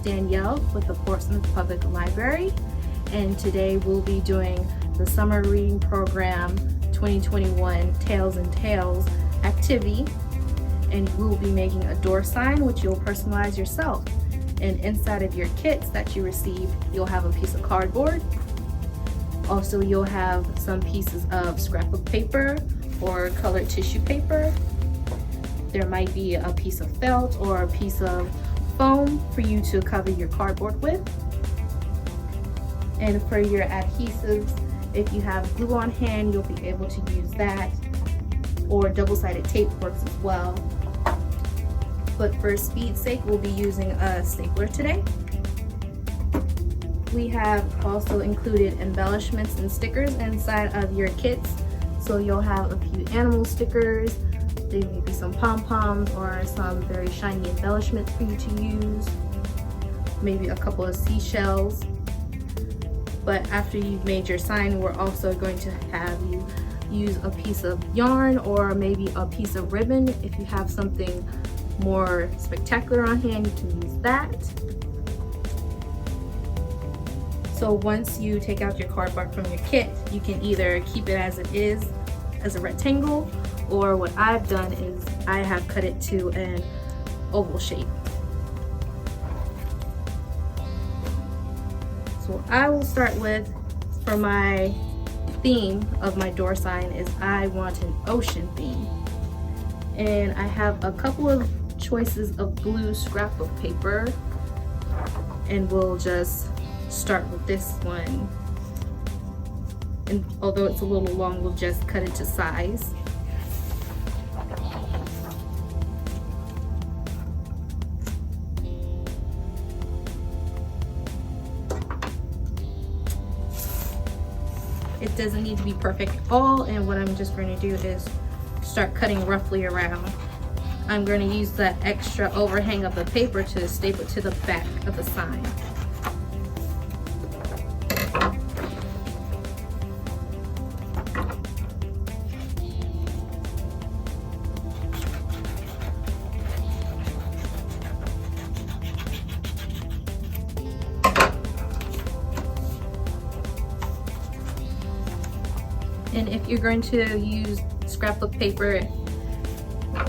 Danielle with the Portsmouth Public Library, and today we'll be doing the Summer Reading Program 2021 Tales and Tales activity, and we'll be making a door sign which you'll personalize yourself. And inside of your kits that you receive, you'll have a piece of cardboard. Also, you'll have some pieces of scrapbook paper or colored tissue paper. There might be a piece of felt or a piece of foam for you to cover your cardboard with. And for your adhesives, if you have glue on hand, you'll be able to use that, or double-sided tape works as well. But for speed's sake, we'll be using a stapler today. We have also included embellishments and stickers inside of your kits. So you'll have a few animal stickers, there may be some pom-poms or some very shiny embellishments for you to use, maybe a couple of seashells. But after you've made your sign, we're also going to have you use a piece of yarn or maybe a piece of ribbon. If you have something more spectacular on hand, you can use that. So once you take out your cardboard from your kit, you can either keep it as it is, as a rectangle, or what I've done is I have cut it to an oval shape. So I will start with, for my theme of my door sign is I want an ocean theme. And I have a couple of choices of blue scrapbook paper, and we'll just start with this one. And although it's a little long, we'll just cut it to size. It doesn't need to be perfect at all, and what I'm just going to do is start cutting roughly around. I'm going to use that extra overhang of the paper to staple it to the back of the sign. And if you're going to use scrapbook paper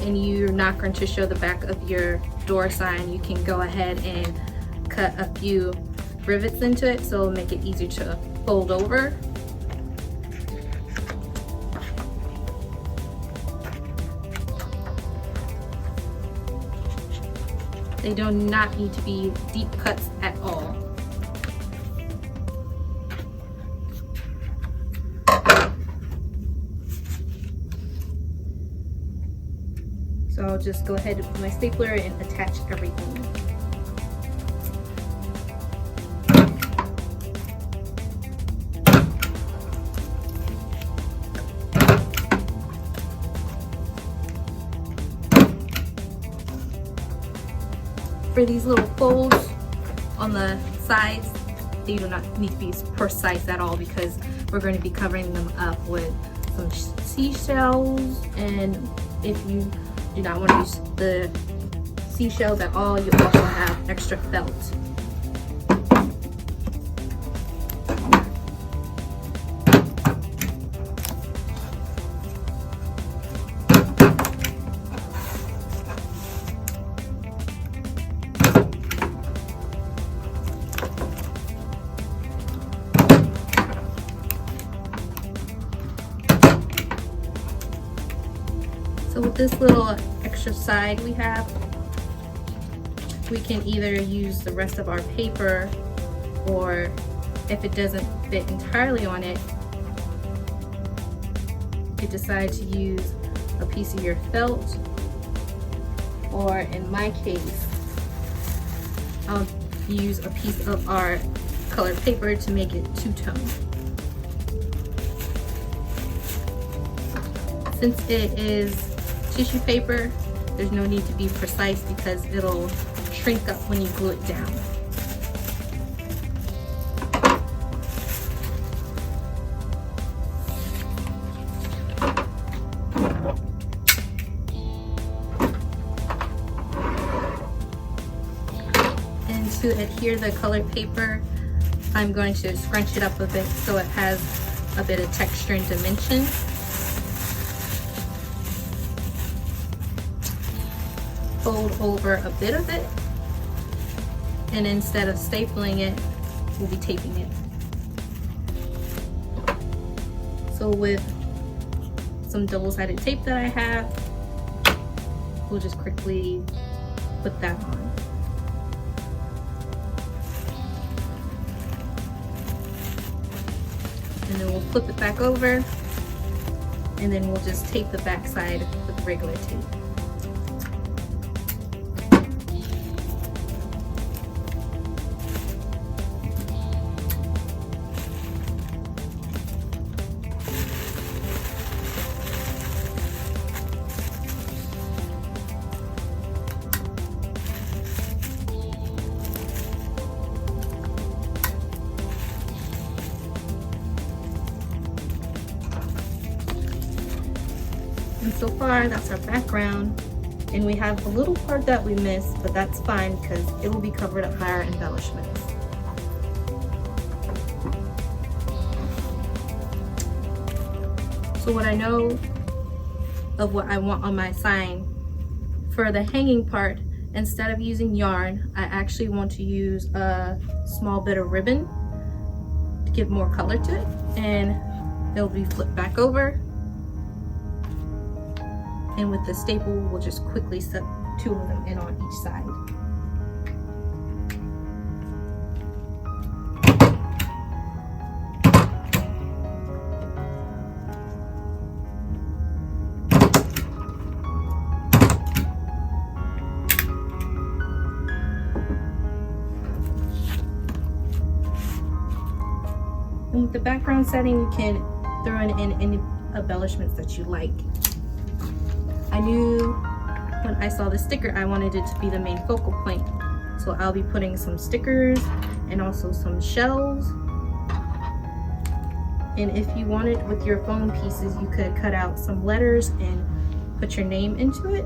and you're not going to show the back of your door sign, you can go ahead and cut a few rivets into it so it'll make it easier to fold over. They do not need to be deep cuts at all. So I'll just go ahead with my stapler and attach everything. For these little folds on the sides, they do not need to be precise at all because we're going to be covering them up with some seashells, and if you do not want to use the seashells at all, you also have extra felt. So with this little extra side we have, we can either use the rest of our paper, or if it doesn't fit entirely on it, you could decide to use a piece of your felt, or in my case, I'll use a piece of our colored paper to make it two-tone. Since it is tissue paper, there's no need to be precise because it'll shrink up when you glue it down. to adhere the colored paper, I'm going to scrunch it up a bit so it has a bit of texture and dimension. Fold over a bit of it, and instead of stapling it, we'll be taping it. So with some double-sided tape that I have, we'll just quickly put that on. And then we'll flip it back over, and then we'll just tape the back side with regular tape. And so far, that's our background. And we have a little part that we missed, but that's fine because it will be covered up by our embellishments. So what I know of what I want on my sign, for the hanging part, instead of using yarn, I actually want to use a small bit of ribbon to give more color to it. And it'll be flipped back over. And with the staple, we'll just quickly set 2 of them in on each side. And with the background setting, you can throw in any embellishments that you like. I knew when I saw the sticker, I wanted it to be the main focal point. So I'll be putting some stickers and also some shells. And if you wanted, with your foam pieces, you could cut out some letters and put your name into it.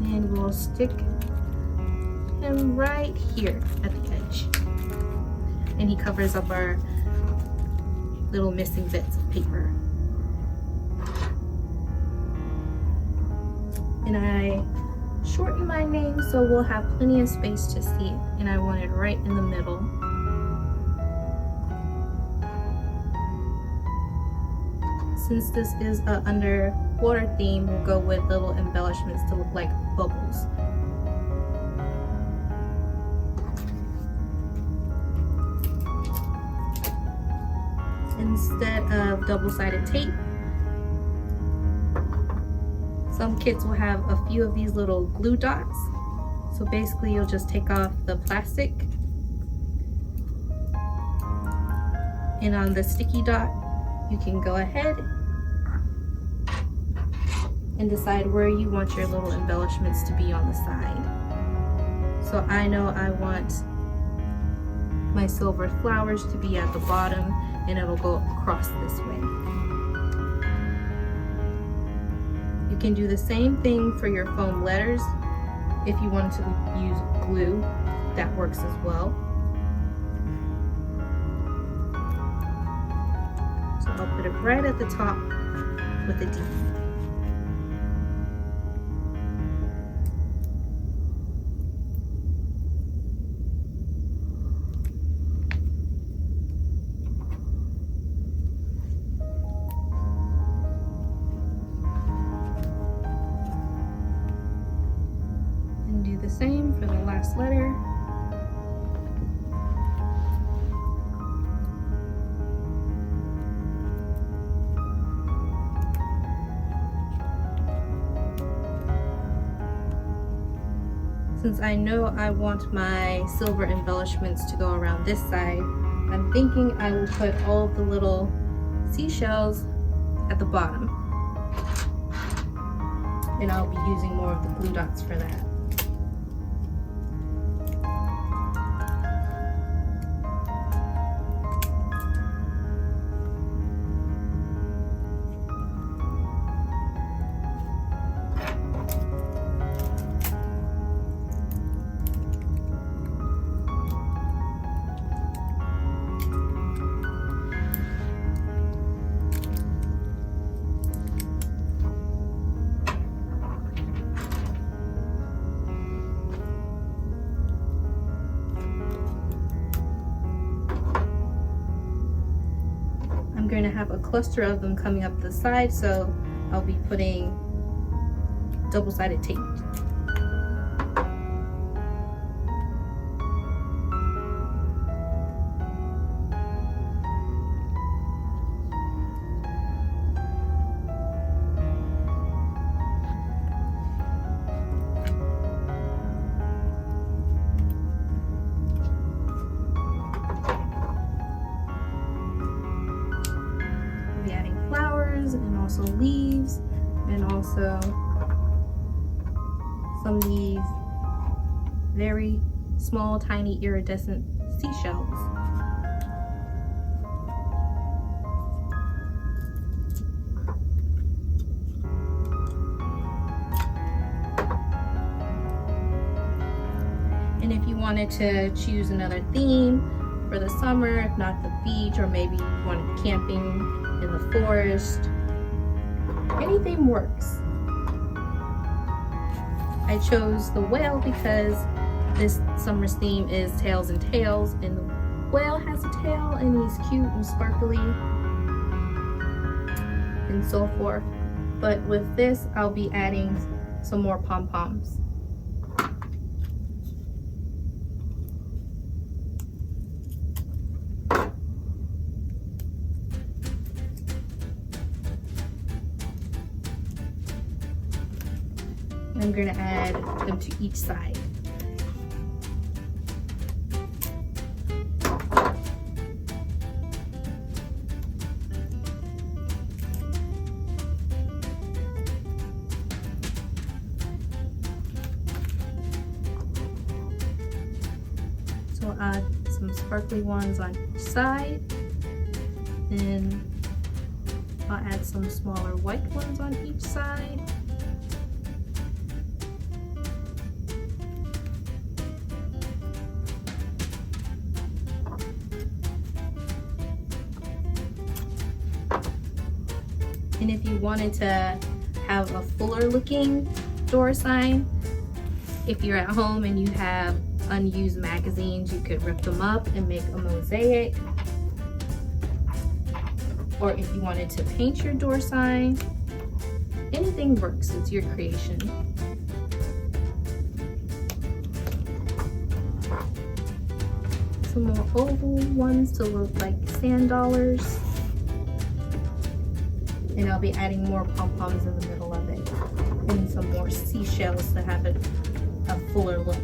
And we'll stick him right here at the edge, and he covers up our little missing bits of paper. And I shortened my name so we'll have plenty of space to see it, and I want it right in the middle. Since this is an underwater theme, we'll go with little embellishments to look like bubbles. Instead of double-sided tape, some kits will have a few of these little glue dots. So basically you'll just take off the plastic, and on the sticky dot you can go ahead and decide where you want your little embellishments to be on the side. So I know I want my silver flowers to be at the bottom, and it'll go across this way. You can do the same thing for your foam letters. If you wanted to use glue, that works as well. So I'll put it right at the top with a D. The same for the last letter. Since I know I want my silver embellishments to go around this side, I'm thinking I will put all of the little seashells at the bottom. And I'll be using more of the glue dots for that. have a cluster of them coming up the side, so I'll be putting double-sided tape. I'll be adding flowers and also leaves and also some of these very small, tiny, iridescent seashells. And if you wanted to choose another theme for the summer, if not the beach, or maybe you wanted camping in the forest, anything works. I chose the whale because this summer's theme is tails and tails, and the whale has a tail and he's cute and sparkly and so forth. But with this, I'll be adding some more pom-poms. I'm going to add them to each side. So I'll add some sparkly ones on each side, and I'll add some smaller white ones on each side. And if you wanted to have a fuller looking door sign, if you're at home and you have unused magazines, you could rip them up and make a mosaic. Or if you wanted to paint your door sign, anything works, it's your creation. Some more oval ones to look like sand dollars. And I'll be adding more pom-poms in the middle of it, and some more seashells to have a fuller look.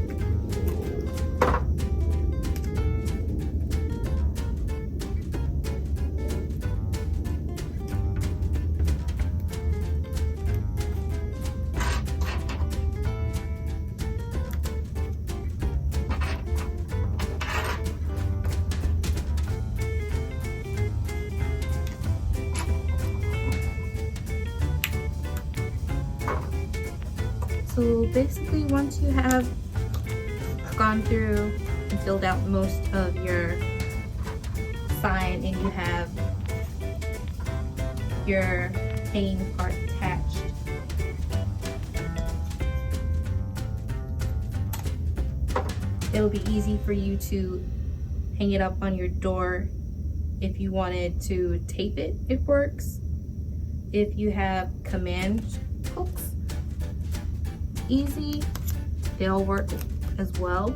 So basically, once you have gone through and filled out most of your sign and you have your hanging part attached, it'll be easy for you to hang it up on your door. If you wanted to tape it, it works. If you have command hooks, easy, they'll work as well.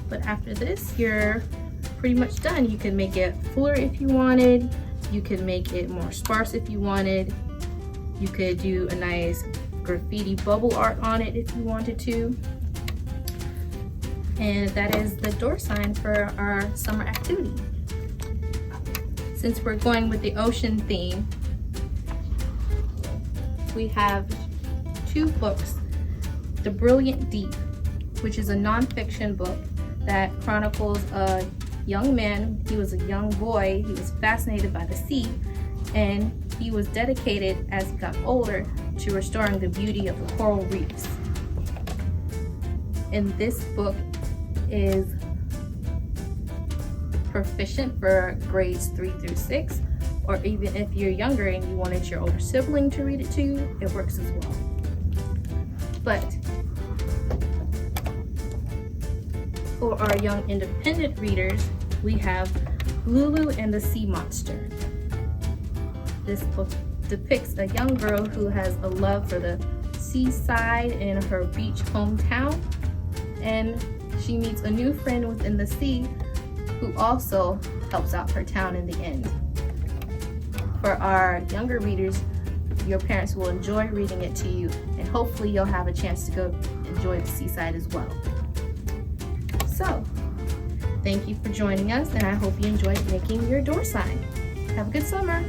But after this, you're pretty much done. You can make it fuller if you wanted. You can make it more sparse if you wanted. You could do a nice graffiti bubble art on it if you wanted to. And that is the door sign for our summer activity. Since we're going with the ocean theme, we have two books. The Brilliant Deep, which is a nonfiction book that chronicles a young man. He was a young boy. He was fascinated by the sea, and he was dedicated as he got older to restoring the beauty of the coral reefs. And this book is proficient for grades 3 through 6, or even if you're younger and you wanted your older sibling to read it to you, it works as well. But for our young independent readers, we have Lulu and the Sea Monster. This book depicts a young girl who has a love for the seaside in her beach hometown, and she meets a new friend within the sea who also helps out her town in the end. For our younger readers, your parents will enjoy reading it to you, and hopefully you'll have a chance to go enjoy the seaside as well. So, thank you for joining us, and I hope you enjoyed making your door sign. Have a good summer.